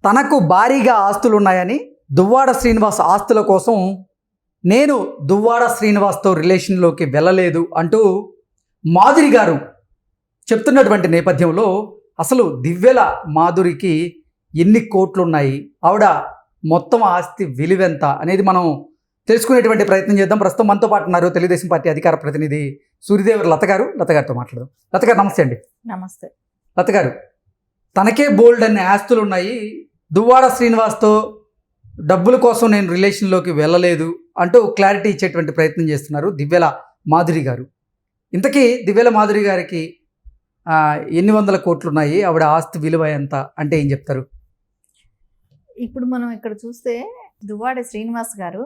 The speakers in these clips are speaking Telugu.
తనకు భారీగా ఆస్తులున్నాయని దువ్వాడ శ్రీనివాస్ ఆస్తుల కోసం నేను దువ్వాడ శ్రీనివాస్తో రిలేషన్లోకి వెళ్ళలేదు అంటూ మాధురి గారు చెప్తున్నటువంటి నేపథ్యంలో అసలు దివ్యల మాధురికి ఎన్ని కోట్లు ఉన్నాయి, ఆవిడ మొత్తం ఆస్తి విలువెంత అనేది మనం తెలుసుకునేటువంటి ప్రయత్నం చేద్దాం. ప్రస్తుతం మనతో పాటు ఉన్నారు తెలుగుదేశం పార్టీ అధికార ప్రతినిధి సూర్యదేవర్ లత గారితో మాట్లాడదాం. లత గారు నమస్తే అండి. నమస్తే. లత గారు, తనకే బోల్డ్ అనే ఆస్తులు ఉన్నాయి, దువ్వాడ శ్రీనివాస్తో డబ్బుల కోసం నేను రిలేషన్లోకి వెళ్ళలేదు అంటూ క్లారిటీ ఇచ్చేటువంటి ప్రయత్నం చేస్తున్నారు దివ్యల మాధురి గారు. ఇంతకీ దివ్యల మాధురి గారికి ఎన్ని వందల కోట్లు ఉన్నాయి, ఆవిడ ఆస్తి విలువ ఎంత అంటే ఏం చెప్తారు? ఇప్పుడు మనం ఇక్కడ చూస్తే దువ్వాడ శ్రీనివాస్ గారు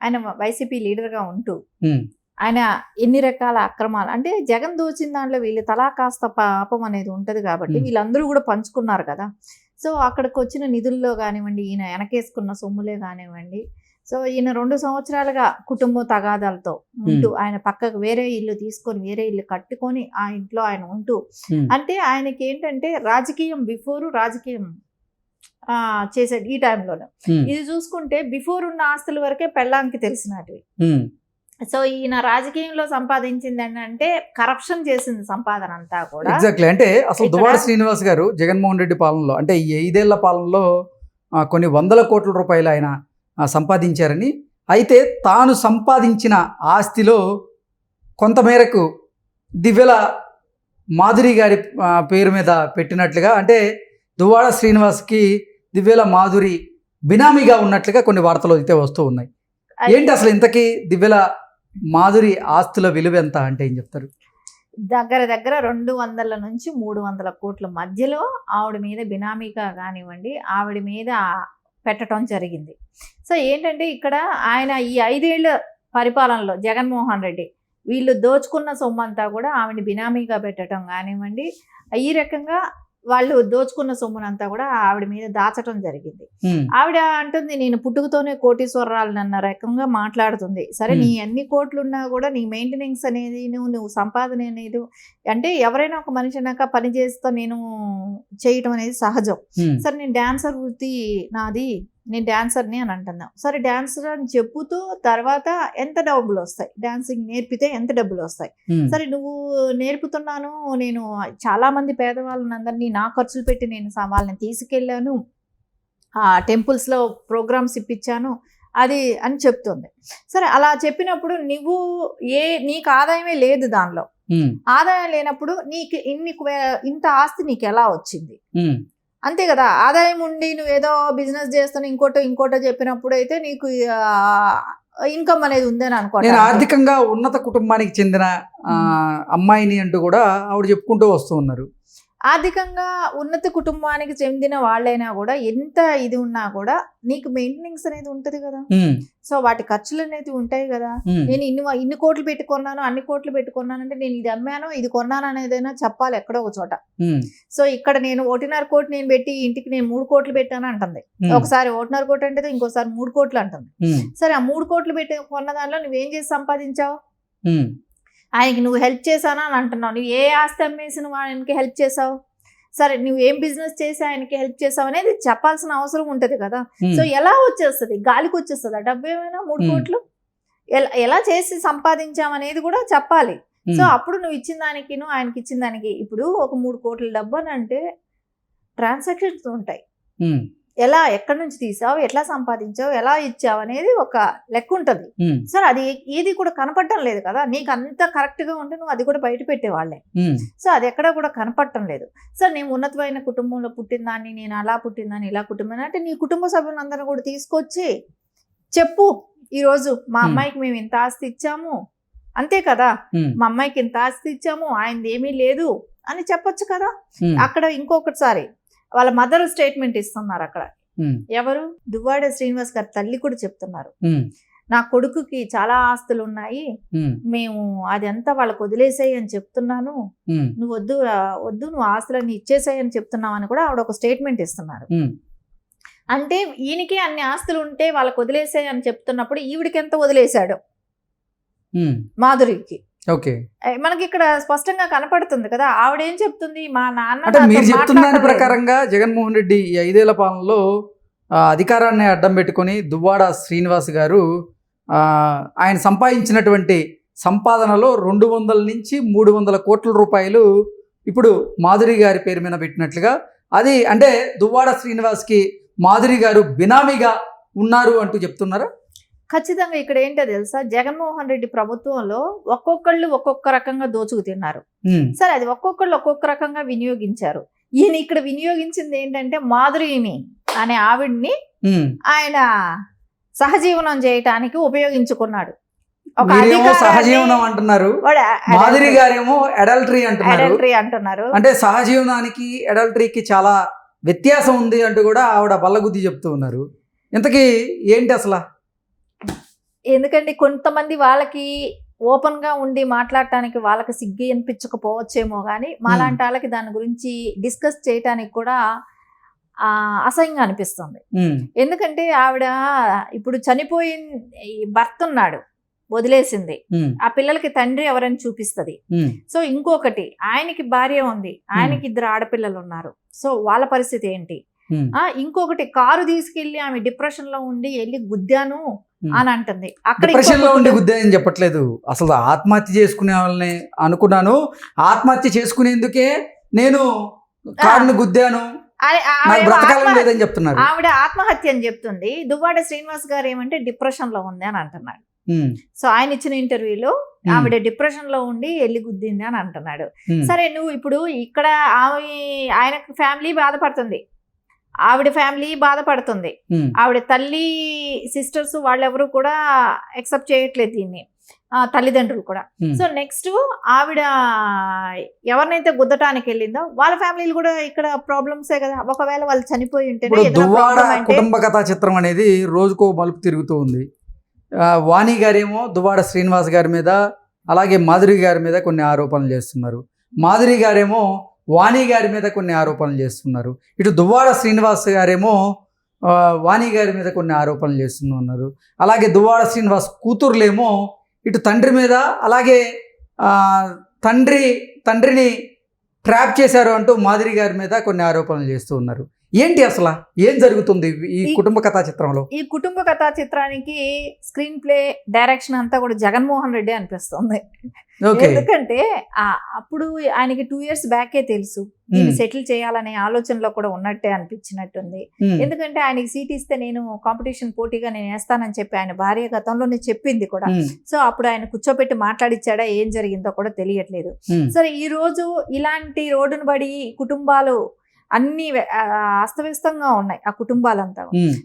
ఆయన వైసీపీ లీడర్గా ఉంటూ ఆయన ఎన్ని రకాల అక్రమాలు అంటే జగన్ దోచిన దాంట్లో వీళ్ళు తలా కాస్త పాపం అనేది ఉంటుంది కాబట్టి వీళ్ళందరూ కూడా పంచుకున్నారు కదా. సో అక్కడికి వచ్చిన నిధుల్లో కానివ్వండి, ఈయన వెనకేసుకున్న సొమ్ములే కానివ్వండి, సో ఈయన 2 సంవత్సరాలుగా కుటుంబ తగాదాలతో ఉంటూ ఆయన పక్కకు వేరే ఇల్లు తీసుకొని వేరే ఇల్లు కట్టుకొని ఆ ఇంట్లో ఆయన ఉంటూ అంటే ఆయనకి ఏంటంటే రాజకీయం బిఫోరు రాజకీయం చేసాడు ఈ టైంలోనే. ఇది చూసుకుంటే బిఫోర్ ఉన్న ఆస్తుల వరకే పెళ్ళాంకి తెలిసినటివి. సో ఈయన రాజకీయంలో సంపాదించింది అంటే కరప్షన్ చేసింది సంపాదన అంతా కూడా. ఎగ్జాక్ట్లీ. అంటే అసలు దువ్వాడ శ్రీనివాస్ గారు జగన్మోహన్ రెడ్డి పాలనలో అంటే ఈ 5 ఏళ్ల పాలనలో కొన్ని వందల కోట్ల రూపాయలు ఆయన సంపాదించారని, అయితే తాను సంపాదించిన ఆస్తిలో కొంతమేరకు దివ్యల మాధురి గారి పేరు మీద పెట్టినట్లుగా, అంటే దువ్వాడ శ్రీనివాస్కి దివ్యల మాధురి బినామీగా ఉన్నట్లుగా కొన్ని వార్తలు అయితే వస్తూ ఉన్నాయి. ఏంటి అసలు ఇంతకీ దివ్యల మాధురి ఆస్తుల విలువ ఎంత అంటే ఏం చెప్తారు? దగ్గర 200 నుంచి 300 కోట్ల మధ్యలో ఆవిడ మీద బినామీగా కానివ్వండి ఆవిడ మీద పెట్టడం జరిగింది. సో ఏంటంటే ఇక్కడ ఆయన ఈ 5 ఏళ్ల పరిపాలనలో జగన్మోహన్ రెడ్డి వీళ్ళు దోచుకున్న సొమ్మంతా కూడా ఆవిడని బినామీగా పెట్టడం కానివ్వండి, ఈ రకంగా వాళ్ళు దోచుకున్న సొమ్మునంతా కూడా ఆవిడ మీద దాచటం జరిగింది. ఆవిడ అంటుంది నేను పుట్టుకతోనే కోటీశ్వరరాలు అన్న రకంగా మాట్లాడుతుంది. సరే నీ అన్ని కోట్లున్నా కూడా నీ మెయింటెనెన్స్ అనేది నువ్వు సంపాదన అనేది అంటే ఎవరైనా ఒక మనిషి అన్నాక పని చేస్తూ నేను చేయటం అనేది సహజం. సరే నేను డాన్సర్ వృత్తి నాది, నేను డాన్సర్ని అని అంటున్నావు. సరే డాన్సర్ అని చెప్పుతూ తర్వాత ఎంత డబ్బులు వస్తాయి, డాన్సింగ్ నేర్పితే ఎంత డబ్బులు వస్తాయి. సరే నువ్వు నేర్పుతున్నాను, నేను చాలా మంది పేదవాళ్ళని అందరినీ నా ఖర్చులు పెట్టి నేను వాళ్ళని తీసుకెళ్ళాను, టెంపుల్స్లో ప్రోగ్రామ్స్ ఇప్పించాను అది అని చెప్తుంది. సరే అలా చెప్పినప్పుడు నీకు ఆదాయమే లేదు, దానిలో ఆదాయం లేనప్పుడు నీకు ఇంత ఆస్తి నీకు ఎలా వచ్చింది? అంతే కదా. ఆదాయం ఉండి నువ్వు ఏదో బిజినెస్ చేస్తాను ఇంకోటో చెప్పినప్పుడు అయితే నీకు ఇన్కమ్ అనేది ఉందని అనుకో. నేను ఆర్థికంగా ఉన్నత కుటుంబానికి చెందిన అమ్మాయిని అంటూ కూడా ఆవిడ చెప్పుకుంటూ వస్తూ ఉన్నారు. ఆర్థికంగా ఉన్నత కుటుంబానికి చెందిన వాళ్ళైనా కూడా ఎంత ఇది ఉన్నా కూడా నీకు మెయింటెనెన్స్ అనేది ఉంటుంది కదా. సో వాటి ఖర్చులు అనేది ఉంటాయి కదా. నేను ఇన్ని కోట్లు పెట్టుకున్నాను, అన్ని కోట్లు పెట్టుకున్నాను అంటే నేను ఇది అమ్మాను ఇది కొన్నాను అనేదైనా చెప్పాలి ఎక్కడో ఒక చోట. సో ఇక్కడ నేను 1.5 కోట్లు నేను పెట్టి ఇంటికి నేను 3 కోట్లు పెట్టాను అంటుంది. ఒకసారి 1.5 కోట్లు అంటే ఇంకోసారి 3 కోట్లు అంటుంది. సరే ఆ 3 కోట్లు పెట్టి కొన్న దానిలో నువ్వేం చేసి సంపాదించావు? ఆయనకి నువ్వు హెల్ప్ చేశానా అని అంటున్నావు. నువ్వు ఏ ఆస్తి అమ్మేసి నువ్వు ఆయనకి హెల్ప్ చేసావు? సరే నువ్వు ఏం బిజినెస్ చేసి ఆయనకి హెల్ప్ చేసావు అనేది చెప్పాల్సిన అవసరం ఉంటుంది కదా. సో ఎలా వచ్చేస్తుంది? గాలికి వచ్చేస్తుంది ఆ డబ్బు ఏమైనా 3 కోట్లు ఎలా చేసి సంపాదించామనేది కూడా చెప్పాలి. సో అప్పుడు నువ్వు ఇచ్చిన దానికి ఆయనకి ఇచ్చిన దానికి ఇప్పుడు ఒక 3 కోట్ల డబ్బు అని అంటే ట్రాన్సాక్షన్స్ ఉంటాయి. ఎలా ఎక్కడి నుంచి తీసావు, ఎట్లా సంపాదించావు, ఎలా ఇచ్చావు అనేది ఒక లెక్క ఉంటుంది. సరే అది ఏది కూడా కనపడటం లేదు కదా. నీకు అంత కరెక్ట్ గా ఉంటే నువ్వు అది కూడా బయట పెట్టేవాళ్ళే. సో అది ఎక్కడ కూడా కనపడటం లేదు. సరే నేను ఉన్నతమైన కుటుంబంలో పుట్టిందాన్ని, నేను అలా పుట్టిందాన్ని ఇలా కుటుంబం అంటే నీ కుటుంబ సభ్యులందరూ కూడా తీసుకొచ్చి చెప్పు, ఈరోజు మా అమ్మాయికి మేము ఇంత ఆస్తి ఇచ్చాము, అంతే కదా, మా అమ్మాయికి ఇంత ఆస్తి ఇచ్చాము, ఆయనది ఏమీ లేదు అని చెప్పొచ్చు కదా. అక్కడ ఇంకొకసారి వాళ్ళ మదర్ స్టేట్మెంట్ ఇస్తున్నారు అక్కడ. ఎవరు? దువ్వాడ శ్రీనివాస్ గారి తల్లి కూడా చెప్తున్నారు, నా కొడుకుకి చాలా ఆస్తులు ఉన్నాయి, మేము అదంతా వాళ్ళకి వదిలేసాయి అని చెప్తున్నాను, నువ్వు వద్దు నువ్వు ఆస్తులన్నీ ఇచ్చేసాయి అని చెప్తున్నావు అని కూడా ఆవిడ ఒక స్టేట్మెంట్ ఇస్తున్నారు. అంటే ఈయనకి అన్ని ఆస్తులు ఉంటే వాళ్ళకి వదిలేసాయి అని చెప్తున్నప్పుడు ఈవిడికి ఎంత వదిలేశాడు మాధురికి? ఓకే. మనకి ఇక్కడ స్పష్టంగా కనపడుతుంది కదా. ఆవిడ ఏం చెప్తుంది, మా నాన్న అంటే నాతో మీరు చెప్తున్న దాని మాట్లాడలేదు. ప్రకారంగా జగన్మోహన్ రెడ్డి ఈ 5 ఏళ్ల పాలనలో అధికారాన్ని అడ్డం పెట్టుకొని దువ్వాడ శ్రీనివాస్ గారు ఆయన సంపాదించినటువంటి సంపాదనలో 200 నుంచి 300 కోట్ల రూపాయలు ఇప్పుడు మాధురి గారి పేరు మీద పెట్టినట్లుగా, అది అంటే దువ్వాడ శ్రీనివాస్కి మాధురి గారు బినామీగా ఉన్నారు అంటూ చెప్తున్నారా? ఖచ్చితంగా ఇక్కడ ఏంటో తెలుసా, జగన్మోహన్ రెడ్డి ప్రభుత్వంలో ఒక్కొక్కళ్ళు ఒక్కొక్క రకంగా దోచుకు తిన్నారు. సరే, అది ఒక్కొక్కళ్ళు ఒక్కొక్క రకంగా వినియోగించారు. ఈయన ఇక్కడ వినియోగించింది ఏంటంటే మాధురిని అనే ఆవిడ్ని ఆయన సహజీవనం చేయటానికి ఉపయోగించుకున్నాడు. ఒక సహజీవనం అంటున్నారు, మాధురి గారేమో అడల్టరీ అంటున్నారు. అంటే సహజీవనానికి అడల్టరీకి చాలా వ్యత్యాసం ఉంది అంటూ కూడా ఆవిడ బల్లగుద్ది చెప్తూ ఉన్నారు. ఇంతకీ ఏంటి అసలు? ఎందుకంటే కొంతమంది వాళ్ళకి ఓపెన్ గా ఉండి మాట్లాడటానికి వాళ్ళకి సిగ్గు అనిపించకపోవచ్చేమో కానీ మాలాంటి వాళ్ళకి దాని గురించి డిస్కస్ చేయటానికి కూడా అసహ్యంగా అనిపిస్తుంది. ఎందుకంటే ఆవిడ ఇప్పుడు చనిపోయిన భర్త ఉన్నాడు, వదిలేసింది, ఆ పిల్లలకి తండ్రి ఎవరని చూపిస్తుంది. సో ఇంకొకటి, ఆయనకి భార్య ఉంది, ఆయనకి 2 ఆడపిల్లలు ఉన్నారు. సో వాళ్ళ పరిస్థితి ఏంటి? ఇంకొకటి, కారు తీసుకెళ్లి ఆమె డిప్రెషన్ లో ఉండి వెళ్ళి గుద్దాను అని అంటుంది. అక్కడ డిప్రెషన్ లో ఉండి గుద్దానని చెప్పట్లేదు, అసలు ఆత్మహత్య చేసుకునే వాళ్ళని అనుకున్నాను, ఆత్మహత్య చేసుకునేందుకే నేను కారును గుద్దాను, లేదని చెప్తున్నారు. ఆవిడ ఆత్మహత్య అని చెప్తుంది. దువ్వాడ శ్రీనివాస్ గారు ఏమంటే డిప్రెషన్ లో ఉంది అని అంటున్నాడు. సో ఆయన ఇచ్చిన ఇంటర్వ్యూలో ఆవిడ డిప్రెషన్ లో ఉండి ఎల్లి గుద్దింది అని అంటున్నాడు. సరే, నువ్వు ఇప్పుడు ఇక్కడ ఆయన ఫ్యామిలీ బాధపడుతుంది, ఆవిడ ఫ్యామిలీ బాధపడుతుంది, ఆవిడ తల్లి సిస్టర్స్ వాళ్ళెవరు కూడా యాక్సెప్ట్ చేయట్లేదు దీన్ని, తల్లిదండ్రులు కూడా. సో నెక్స్ట్ ఆవిడ ఎవరినైతే గుద్దటానికి వెళ్ళిందో వాళ్ళ ఫ్యామిలీలు కూడా ఇక్కడ ప్రాబ్లమ్సే కదా. ఒకవేళ వాళ్ళు చనిపోయి ఉంటే కుటుంబ కథా చిత్రం అనేది రోజుకో మలుపు తిరుగుతూ ఉంది. వాణి గారేమో దువ్వాడ శ్రీనివాస్ గారి మీద, అలాగే మాధురి గారి మీద కొన్ని ఆరోపణలు చేస్తున్నారు. మాధురి గారేమో వాణి గారి మీద కొన్ని ఆరోపణలు చేస్తున్నారు. ఇటు దువ్వాడ శ్రీనివాస్ గారేమో వాణి గారి మీద కొన్ని ఆరోపణలు చేస్తున్నారు. అలాగే దువ్వాడ శ్రీనివాస్ కూతురులేమో ఇటు తండ్రి మీద, అలాగే తండ్రిని ట్రాప్ చేశారు అంటూ మాధురి గారి మీద కొన్ని ఆరోపణలు చేస్తూ ఉన్నారు. ఏంటి అసలు ఏం జరుగుతుంది ఈ కుటుంబ కథా చిత్రంలో? ఈ కుటుంబ కథా చిత్రానికి స్క్రీన్ ప్లే, డైరెక్షన్ అంతా కూడా జగన్మోహన్ రెడ్డి అనిపిస్తుంది. ఎందుకంటే అప్పుడు ఆయనకి 2 years బ్యాకే తెలుసు దీన్ని సెటిల్ చేయాలనే ఆలోచనలో కూడా ఉన్నట్టే అనిపించినట్టుంది. ఎందుకంటే ఆయనకి సీట్ ఇస్తే నేను కాంపిటీషన్ పోటీగా నేను వేస్తానని చెప్పి ఆయన భార్య గతంలోనే చెప్పింది కూడా. సో అప్పుడు ఆయన కూర్చోపెట్టి మాట్లాడిచ్చాడా, ఏం జరిగిందో కూడా తెలియట్లేదు. సరే, ఈ రోజు ఇలాంటి రోడ్డును బడి కుటుంబాలు అన్ని అస్తవ్యస్తంగా ఉన్నాయి, ఆ కుటుంబాలంతా.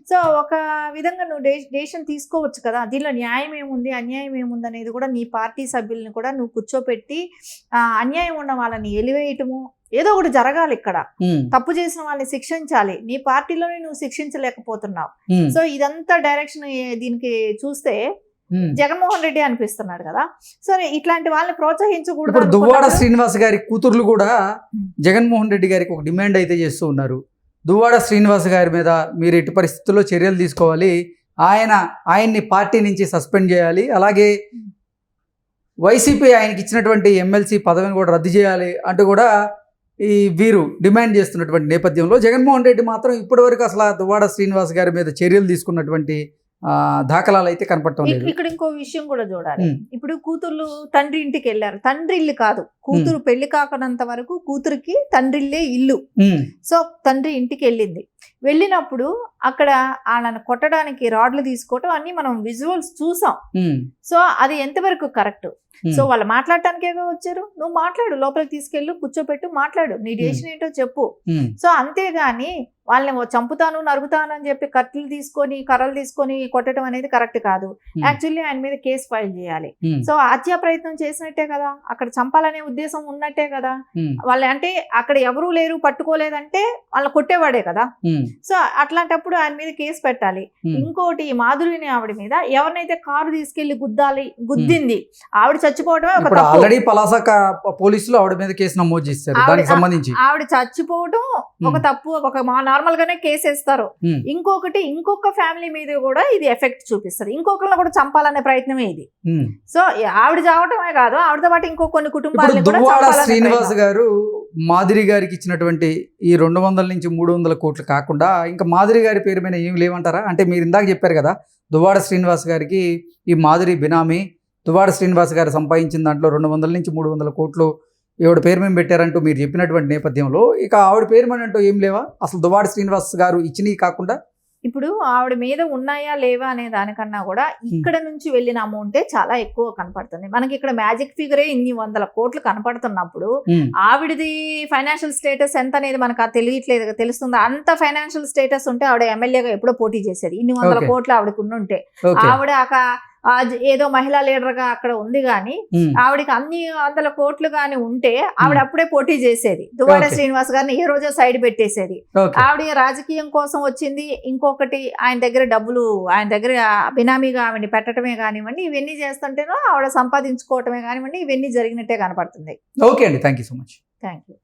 సో ఒక విధంగా నువ్వు డెసిషన్ తీసుకోవచ్చు కదా, దీనిలో న్యాయం ఏముంది అన్యాయం ఏముంది అనేది కూడా నీ పార్టీ సభ్యుల్ని కూడా నువ్వు కూర్చోపెట్టి అన్యాయం ఉన్న వాళ్ళని ఎలివేయటము, ఏదో ఒకటి జరగాలి ఇక్కడ. తప్పు చేసిన వాళ్ళని శిక్షించాలి, నీ పార్టీలోనే నువ్వు శిక్షించలేకపోతున్నావు. సో ఇదంతా డైరెక్షన్ దీనికి చూస్తే జగన్మోహన్ రెడ్డి అనిపిస్తున్నాడు కదా. సరే, ఇట్లాంటి వాళ్ళని ప్రోత్సహించకూడదు. దువ్వాడ శ్రీనివాస్ గారి కూతుర్లు కూడా జగన్మోహన్ రెడ్డి గారికి ఒక డిమాండ్ అయితే చేస్తూ ఉన్నారు. దువ్వాడ శ్రీనివాస్ గారి మీద మీరు ఎట్టి పరిస్థితుల్లో చర్యలు తీసుకోవాలి, ఆయన్ని పార్టీ నుంచి సస్పెండ్ చేయాలి, అలాగే వైసీపీ ఆయనకి ఇచ్చినటువంటి ఎమ్మెల్సీ పదవిని కూడా రద్దు చేయాలి అంటూ కూడా వీరు డిమాండ్ చేస్తున్నటువంటి నేపథ్యంలో జగన్మోహన్ రెడ్డి మాత్రం ఇప్పటివరకు అసలు దువ్వాడ శ్రీనివాస్ గారి మీద చర్యలు తీసుకున్నటువంటి దాఖలాలు అయితే కనపడటం లేదు. ఇక్కడ ఇంకో విషయం కూడా చూడాలి. ఇప్పుడు కూతుర్లు తండ్రి ఇంటికి వెళ్ళారు, తండ్రి ఇల్లు కాదు, కూతురు పెళ్లి కాకనంత వరకు కూతురికి తండ్రిల్లే ఇల్లు. సో తండ్రి ఇంటికి వెళ్ళినప్పుడు అక్కడ వాళ్ళని కొట్టడానికి రాడ్లు తీసుకోవటం అన్ని మనం విజువల్స్ చూసాం. సో అది ఎంతవరకు కరెక్ట్? సో వాళ్ళు మాట్లాడటానికే వచ్చారు, నువ్వు మాట్లాడు, లోపలికి తీసుకెళ్ళు, కూర్చోపెట్టు, మాట్లాడు, నీ డెసిషన్ ఏంటో చెప్పు. సో అంతేగాని వాళ్ళని చంపుతాను నరుగుతాను అని చెప్పి కర్రలు తీసుకొని కొట్టడం అనేది కరెక్ట్ కాదు. యాక్చువల్లీ ఆయన మీద కేసు ఫైల్ చేయాలి. సో హత్యా ప్రయత్నం చేసినట్టే కదా, అక్కడ చంపాలనే ఉద్దేశం ఉన్నట్టే కదా. వాళ్ళ అంటే అక్కడ ఎవరూ లేరు, పట్టుకోలేదంటే వాళ్ళని కొట్టేవాడే కదా. సో అట్లాంటప్పుడు ఆయన మీద కేసు పెట్టాలి. ఇంకోటి, మాధురిని ఆవిడ మీద ఎవరినైతే కారు తీసుకెళ్లి గుద్దింది, ఆవిడ చచ్చిపోవడమే ఒక ఇప్పుడు తప్పు. ఆల్రెడీ పలాస పోలీసులు ఆవిడ మీద కేసు నమోదు చేశారు దానికి సంబంధించి. ఆవిడ చచ్చిపోవడం ఒక తప్పు, ఒక నార్మల్ గానే కేసు వేస్తారు. ఇంకొకటి ఇంకొక ఫ్యామిలీ మీద కూడా ఇది ఎఫెక్ట్ చూపిస్తుంది, ఇంకొకరిని కూడా చంపాలనే ప్రయత్నమే ఇది. సో ఆవిడ చావటమే కాదు, ఆవిడతో పాటు ఇంకో కొన్ని కుటుంబాలను కూడా దువ్వాడ చంపాలనే శ్రీనివాస్ ప్రయత్నం. గారు మాదిరి గారికి ఇచ్చినటువంటి ఈ 200 నుంచి 300 కోట్లు కాకుండా ఇంకా మాదిరి గారి పేరు మీద ఏమి లేవంటారా? అంటే మీరు ఇందాక చెప్పారు కదా, దువ్వాడ శ్రీనివాస్ గారికి ఈ మాదిరి బినామీ, దువ్వాడ శ్రీనివాస్ గారు సంపాదించిన దాంట్లో 200 నుంచి 300 కోట్లు ఈవిడ పేరు మీద పెట్టారంటూ మీరు చెప్పినటువంటి నేపథ్యంలో ఇక ఆవిడ పేరు మీద అంటూ ఏం లేవా అసలు? దువ్వాడ శ్రీనివాస్ గారు ఇచ్చినవి కాకుండా ఇప్పుడు ఆవిడ మీద ఉన్నాయా లేవా అనే దానికన్నా కూడా ఇక్కడ నుంచి వెళ్ళిన అమౌంటే చాలా ఎక్కువ కనపడుతుంది మనకి. ఇక్కడ మ్యాజిక్ ఫిగరే ఇన్ని 100 కోట్లు కనపడుతున్నప్పుడు ఆవిడది ఫైనాన్షియల్ స్టేటస్ ఎంత అనేది మనకు తెలియట్లేదు, తెలుస్తుంది. అంత ఫైనాన్షియల్ స్టేటస్ ఉంటే ఆవిడ ఎమ్మెల్యేగా ఎప్పుడో పోటీ చేసేది. ఇన్ని 100 కోట్లు ఆవిడకు ఉంటే ఆవిడ ఏదో మహిళా లీడర్ గా అక్కడ ఉంది గాని ఆవిడకి అన్ని 100 కోట్లు గాని ఉంటే ఆవిడ అప్పుడే పోటీ చేసేది. దువ్వాడ శ్రీనివాస్ గారిని ఏ రోజో సైడ్ పెట్టేసేది. ఆవిడ రాజకీయం కోసం వచ్చింది. ఇంకొకటి ఆయన దగ్గర డబ్బులు, ఆయన దగ్గర బినామీగా ఆవిడని పెట్టడమే కానివ్వండి, ఇవన్నీ చేస్తుంటేనో ఆవిడ సంపాదించుకోవటమే కానివ్వండి, ఇవన్నీ జరిగినట్టే కనపడుతుంది. ఓకే అండి, thank you so much. Thank you.